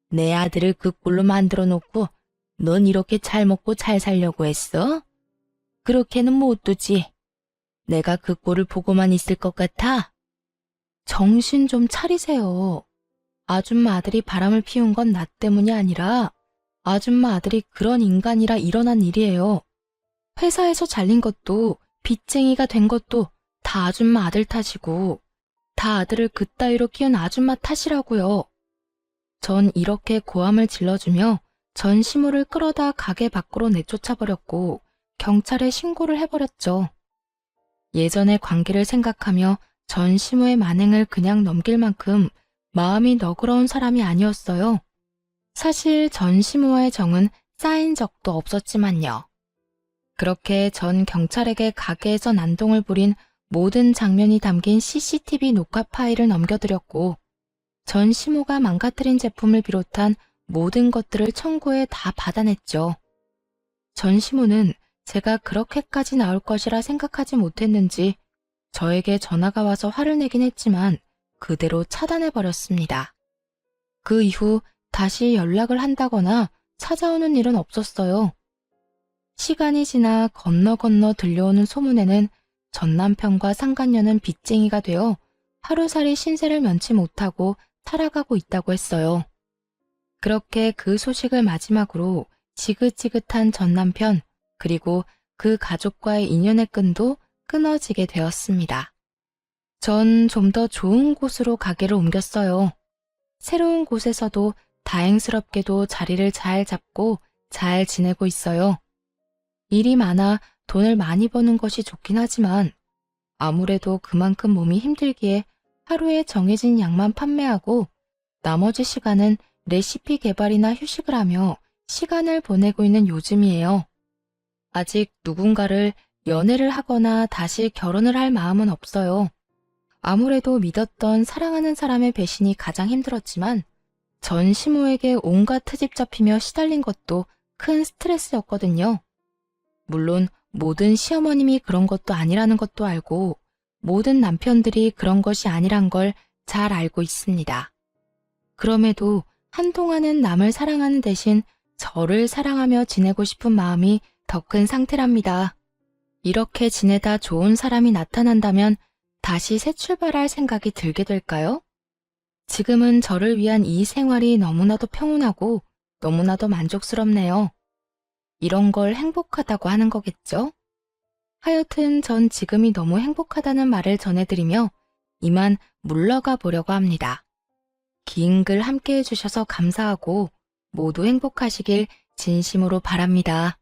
내 아들을 그 꼴로 만들어 놓고 넌 이렇게 잘 먹고 잘 살려고 했어? 그렇게는 못 두지. 내가 그 꼴을 보고만 있을 것 같아? 정신 좀 차리세요. 아줌마 아들이 바람을 피운 건 나 때문이 아니라 아줌마 아들이 그런 인간이라 일어난 일이에요. 회사에서 잘린 것도 빚쟁이가 된 것도 다 아줌마 아들 탓이고 다 아들을 그따위로 키운 아줌마 탓이라고요. 전 이렇게 고함을 질러주며 전 시모를 끌어다 가게 밖으로 내쫓아버렸고 경찰에 신고를 해버렸죠. 예전의 관계를 생각하며 전 시모의 만행을 그냥 넘길 만큼 마음이 너그러운 사람이 아니었어요. 사실 전 시모와의 정은 쌓인 적도 없었지만요. 그렇게 전 경찰에게 가게에서 난동을 부린 모든 장면이 담긴 CCTV 녹화 파일을 넘겨드렸고 전 시모가 망가뜨린 제품을 비롯한 모든 것들을 청구해 다 받아냈죠. 전 시모는 제가 그렇게까지 나올 것이라 생각하지 못했는지 저에게 전화가 와서 화를 내긴 했지만 그대로 차단해버렸습니다. 그 이후 다시 연락을 한다거나 찾아오는 일은 없었어요. 시간이 지나 건너 들려오는 소문에는 전 남편과 상간녀는 빚쟁이가 되어 하루살이 신세를 면치 못하고 살아가고 있다고 했어요. 그렇게 그 소식을 마지막으로 지긋지긋한 전 남편 그리고 그 가족과의 인연의 끈도 끊어지게 되었습니다. 전 좀 더 좋은 곳으로 가게를 옮겼어요. 새로운 곳에서도 다행스럽게도 자리를 잘 잡고 잘 지내고 있어요. 일이 많아 돈을 많이 버는 것이 좋긴 하지만 아무래도 그만큼 몸이 힘들기에 하루에 정해진 양만 판매하고 나머지 시간은 레시피 개발이나 휴식을 하며 시간을 보내고 있는 요즘이에요. 아직 누군가를 연애를 하거나 다시 결혼을 할 마음은 없어요. 아무래도 믿었던 사랑하는 사람의 배신이 가장 힘들었지만 전 시모에게 온갖 트집 잡히며 시달린 것도 큰 스트레스였거든요. 물론 모든 시어머님이 그런 것도 아니라는 것도 알고 모든 남편들이 그런 것이 아니란 걸 잘 알고 있습니다. 그럼에도 한동안은 남을 사랑하는 대신 저를 사랑하며 지내고 싶은 마음이 더 큰 상태랍니다. 이렇게 지내다 좋은 사람이 나타난다면 다시 새 출발할 생각이 들게 될까요? 지금은 저를 위한 이 생활이 너무나도 평온하고 너무나도 만족스럽네요. 이런 걸 행복하다고 하는 거겠죠? 하여튼 전 지금이 너무 행복하다는 말을 전해드리며 이만 물러가 보려고 합니다. 긴 글 함께 해주셔서 감사하고 모두 행복하시길 진심으로 바랍니다.